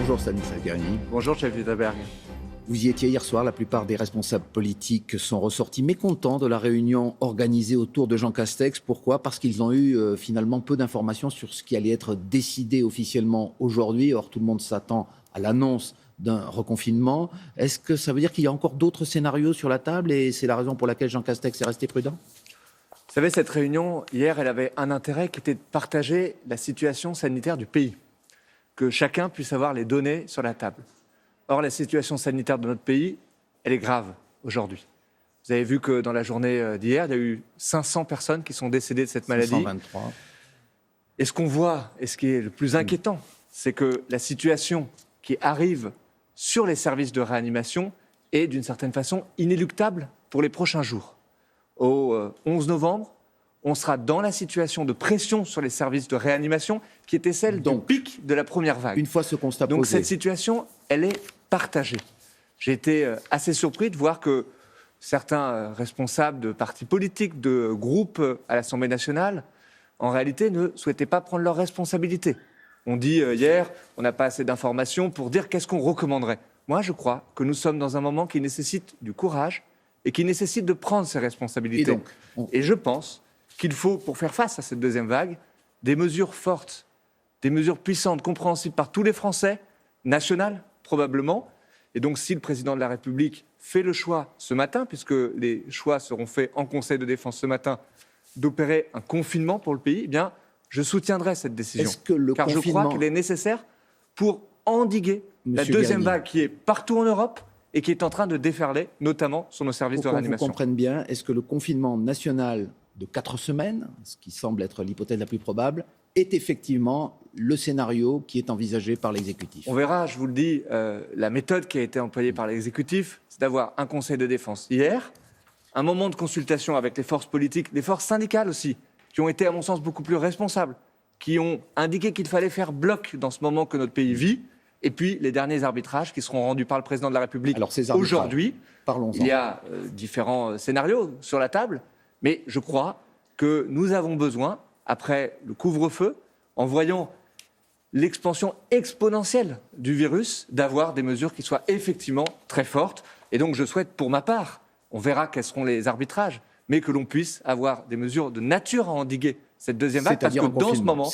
Bonjour Stanislas Guerini. Bonjour, chef Wittenberg. Vous y étiez hier soir, la plupart des responsables politiques sont ressortis mécontents de la réunion organisée autour de Jean Castex. Pourquoi ? Parce qu'ils ont eu finalement peu d'informations sur ce qui allait être décidé officiellement aujourd'hui. Or, tout le monde s'attend à l'annonce d'un reconfinement. Est-ce que ça veut dire qu'il y a encore d'autres scénarios sur la table et c'est la raison pour laquelle Jean Castex est resté prudent ? Vous savez, cette réunion, hier, elle avait un intérêt qui était de partager la situation sanitaire du pays, que chacun puisse avoir les données sur la table. Or, la situation sanitaire de notre pays, elle est grave aujourd'hui. Vous avez vu que dans la journée d'hier, il y a eu 500 personnes qui sont décédées de cette maladie. 523. Et ce qu'on voit, et ce qui est le plus inquiétant, c'est que la situation qui arrive sur les services de réanimation est d'une certaine façon inéluctable pour les prochains jours. Au 11 novembre, on sera dans la situation de pression sur les services de réanimation qui était celle du pic de la première vague. Une fois ce constat Donc posé. cette situation, elle est partagée. J'ai été assez surpris de voir que certains responsables de partis politiques, de groupes à l'Assemblée nationale, en réalité ne souhaitaient pas prendre leurs responsabilités. On dit hier, on n'a pas assez d'informations pour dire qu'est-ce qu'on recommanderait. Moi, je crois que nous sommes dans un moment qui nécessite du courage et qui nécessite de prendre ses responsabilités. Et je pense qu'il faut, pour faire face à cette deuxième vague, des mesures fortes, des mesures puissantes, compréhensibles par tous les Français, nationales probablement. Et donc si le président de la République fait le choix ce matin, puisque les choix seront faits en Conseil de défense ce matin, d'opérer un confinement pour le pays, eh bien, je soutiendrai cette décision. Car je crois qu'elle est nécessaire pour endiguer la deuxième vague qui est partout en Europe et qui est en train de déferler, notamment sur nos services de réanimation. Pour qu'on comprenne bien, est-ce que le confinement national de 4 semaines, ce qui semble être l'hypothèse la plus probable, est effectivement le scénario qui est envisagé par l'exécutif ? On verra, je vous le dis, la méthode qui a été employée par l'exécutif, c'est d'avoir un conseil de défense hier, un moment de consultation avec les forces politiques, les forces syndicales aussi, qui ont été à mon sens beaucoup plus responsables, qui ont indiqué qu'il fallait faire bloc dans ce moment que notre pays vit, et puis les derniers arbitrages qui seront rendus par le président de la République. Alors, aujourd'hui. Parlons-en. Il y a différents scénarios sur la table, mais je crois que nous avons besoin, après le couvre-feu, en voyant l'expansion exponentielle du virus, d'avoir des mesures qui soient effectivement très fortes. Et donc je souhaite, pour ma part, on verra quels seront les arbitrages, mais que l'on puisse avoir des mesures de nature à endiguer cette deuxième vague, parce que dans ce moment,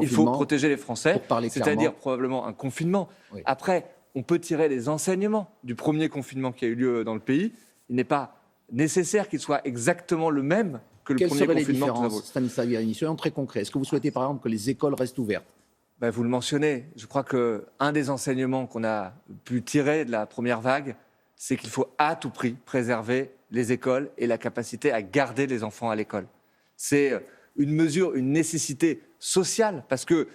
il faut protéger les Français, c'est-à-dire probablement un confinement. Oui. Après, on peut tirer les enseignements du premier confinement qui a eu lieu dans le pays. Il n'est pas nécessaire qu'il soit exactement le même que le premier confinement. Quelles seraient les différences, Stanislas Guerini ? Soyons très concrets. Est-ce que vous souhaitez par exemple que les écoles restent ouvertes ? Vous le mentionnez. Je crois qu'un des enseignements qu'on a pu tirer de la première vague, c'est qu'il faut à tout prix préserver les écoles et la capacité à garder les enfants à l'école. C'est une mesure, une nécessité sociale, parce que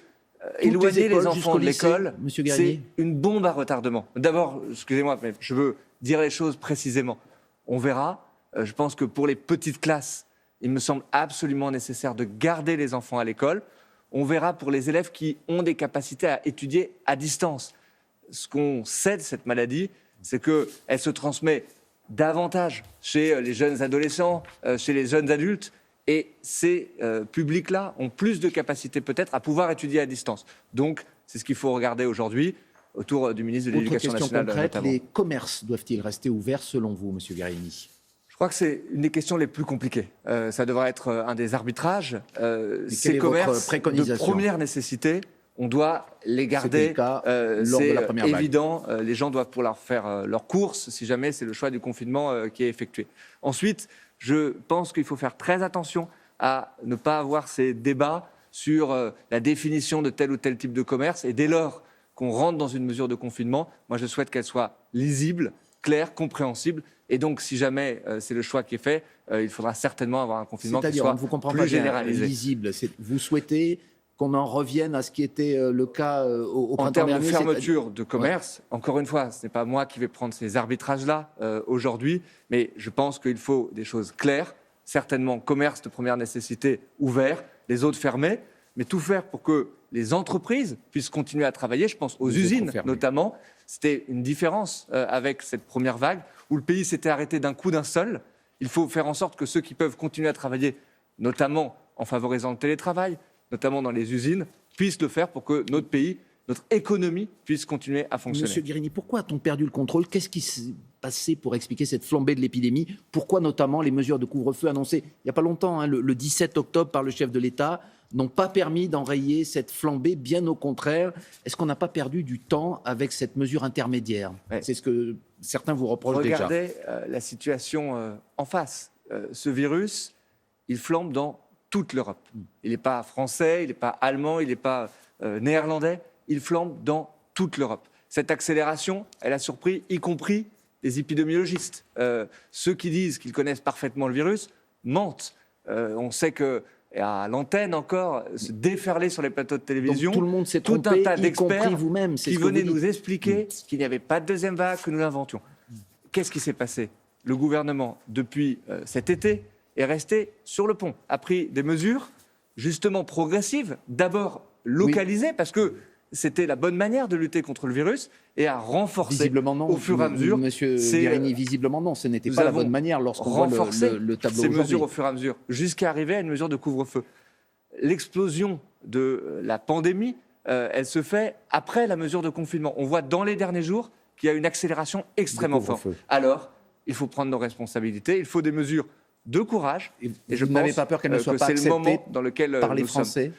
éloigner les enfants de l'école, c'est une bombe à retardement. D'abord, excusez-moi, mais je veux dire les choses précisément. On verra. Je pense que pour les petites classes, il me semble absolument nécessaire de garder les enfants à l'école. On verra pour les élèves qui ont des capacités à étudier à distance. Ce qu'on sait de cette maladie, c'est qu'elle se transmet davantage chez les jeunes adolescents, chez les jeunes adultes. Et ces publics-là ont plus de capacité peut-être à pouvoir étudier à distance. Donc, c'est ce qu'il faut regarder aujourd'hui autour du ministre de l'Éducation nationale. Autre question concrète, les commerces doivent-ils rester ouverts selon vous, M. Guerini ? Je crois que c'est une des questions les plus compliquées. Ça devra être un des arbitrages. Ces commerces de première nécessité, on doit les garder. C'est évident. Les gens doivent pouvoir faire leurs courses si jamais c'est le choix du confinement qui est effectué. Ensuite, je pense qu'il faut faire très attention à ne pas avoir ces débats sur la définition de tel ou tel type de commerce. Et dès lors qu'on rentre dans une mesure de confinement, moi je souhaite qu'elle soit lisible, claire, compréhensible. Et donc, si jamais c'est le choix qui est fait, il faudra certainement avoir un confinement qui soit plus généralisé. Lisible. Vous souhaitez qu'on en revienne à ce qui était le cas au printemps dernier ? En termes de fermeture de commerce, encore une fois, ce n'est pas moi qui vais prendre ces arbitrages-là aujourd'hui, mais je pense qu'il faut des choses claires, certainement commerce de première nécessité ouvert, les autres fermés, mais tout faire pour que les entreprises puissent continuer à travailler. Je pense aux usines notamment. C'était une différence avec cette première vague où le pays s'était arrêté d'un coup d'un seul. Il faut faire en sorte que ceux qui peuvent continuer à travailler, notamment en favorisant le télétravail, notamment dans les usines, puissent le faire pour que notre pays notre économie puisse continuer à fonctionner. Monsieur Guérini, pourquoi a-t-on perdu le contrôle? Qu'est-ce qui s'est passé pour expliquer cette flambée de l'épidémie? Pourquoi notamment les mesures de couvre-feu annoncées il n'y a pas longtemps, le 17 octobre par le chef de l'État, n'ont pas permis d'enrayer cette flambée? Bien au contraire. Est-ce qu'on n'a pas perdu du temps avec cette mesure intermédiaire? C'est ce que certains vous reprochent déjà. Regardez la situation en face. Ce virus, il flambe dans toute l'Europe. Il n'est pas français, il n'est pas allemand, il n'est pas néerlandais. Il flambe dans toute l'Europe. Cette accélération, elle a surpris y compris les épidémiologistes. Ceux qui disent qu'ils connaissent parfaitement le virus mentent. On sait qu'à l'antenne encore, se déferler sur les plateaux de télévision, donc, tout le monde s'est tout trompé, un tas d'experts vous-même, qui venaient nous expliquer qu'il n'y avait pas de deuxième vague, que nous l'inventions. Qu'est-ce qui s'est passé? Le gouvernement, depuis cet été, est resté sur le pont, a pris des mesures justement progressives, d'abord localisées, parce que c'était la bonne manière de lutter contre le virus, et à renforcer visiblement non, au fur et à mesure. Monsieur Guérini, visiblement non, ce n'était pas la bonne manière lorsqu'on voit le tableau ces aujourd'hui. mesures au fur et à mesure, jusqu'à arriver à une mesure de couvre-feu. L'explosion de la pandémie, elle se fait après la mesure de confinement. On voit dans les derniers jours qu'il y a une accélération extrêmement forte. Alors, il faut prendre nos responsabilités, il faut des mesures de courage. Et je n'avais pas peur qu'elles ne soient pas acceptées le moment dans lequel par les nous sommes. Français.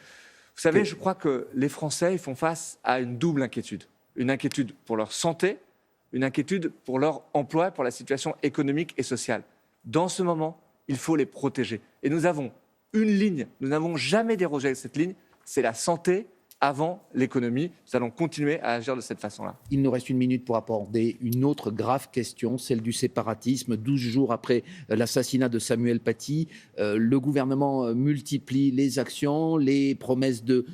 Vous savez, je crois que les Français ils font face à une double inquiétude. Une inquiétude pour leur santé, une inquiétude pour leur emploi, pour la situation économique et sociale. Dans ce moment, il faut les protéger. Et nous avons une ligne, nous n'avons jamais dérogé de cette ligne, c'est la santé avant l'économie. Nous allons continuer à agir de cette façon-là. Il nous reste une minute pour aborder une autre grave question, celle du séparatisme. 12 jours après l'assassinat de Samuel Paty, le gouvernement multiplie les actions, les promesses de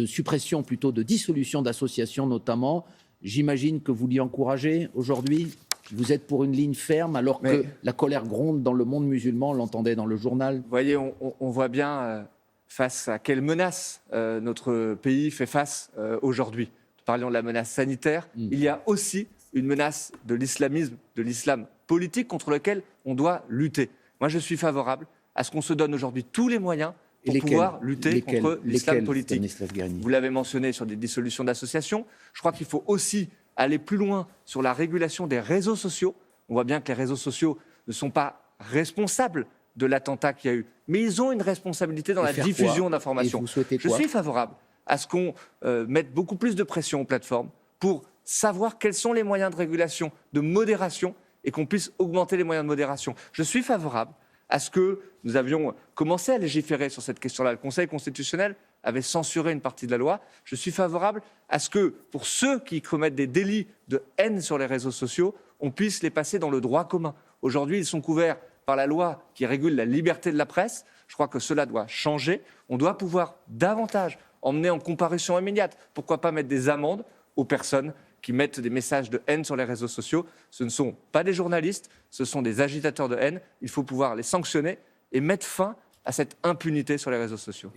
suppression, plutôt de dissolution d'associations notamment. J'imagine que vous l'y encouragez aujourd'hui. Vous êtes pour une ligne ferme alors que la colère gronde dans le monde musulman, on l'entendait dans le journal. Vous voyez, on voit bien face à quelle menace notre pays fait face aujourd'hui. Nous parlions de la menace sanitaire. Il y a aussi une menace de l'islamisme, de l'islam politique contre lequel on doit lutter. Moi, je suis favorable à ce qu'on se donne aujourd'hui tous les moyens pour pouvoir lutter contre l'islam politique. Vous l'avez mentionné sur des dissolutions d'associations. Je crois qu'il faut aussi aller plus loin sur la régulation des réseaux sociaux. On voit bien que les réseaux sociaux ne sont pas responsables de l'attentat qu'il y a eu, mais ils ont une responsabilité dans la diffusion d'informations. Je suis favorable à ce qu'on mette beaucoup plus de pression aux plateformes pour savoir quels sont les moyens de régulation, de modération, et qu'on puisse augmenter les moyens de modération. Je suis favorable à ce que nous avions commencé à légiférer sur cette question-là. Le Conseil constitutionnel avait censuré une partie de la loi. Je suis favorable à ce que, pour ceux qui commettent des délits de haine sur les réseaux sociaux, on puisse les passer dans le droit commun. Aujourd'hui, ils sont couverts par la loi qui régule la liberté de la presse. Je crois que cela doit changer. On doit pouvoir davantage emmener en comparution immédiate. Pourquoi pas mettre des amendes aux personnes qui mettent des messages de haine sur les réseaux sociaux? Ce ne sont pas des journalistes, ce sont des agitateurs de haine. Il faut pouvoir les sanctionner et mettre fin à cette impunité sur les réseaux sociaux.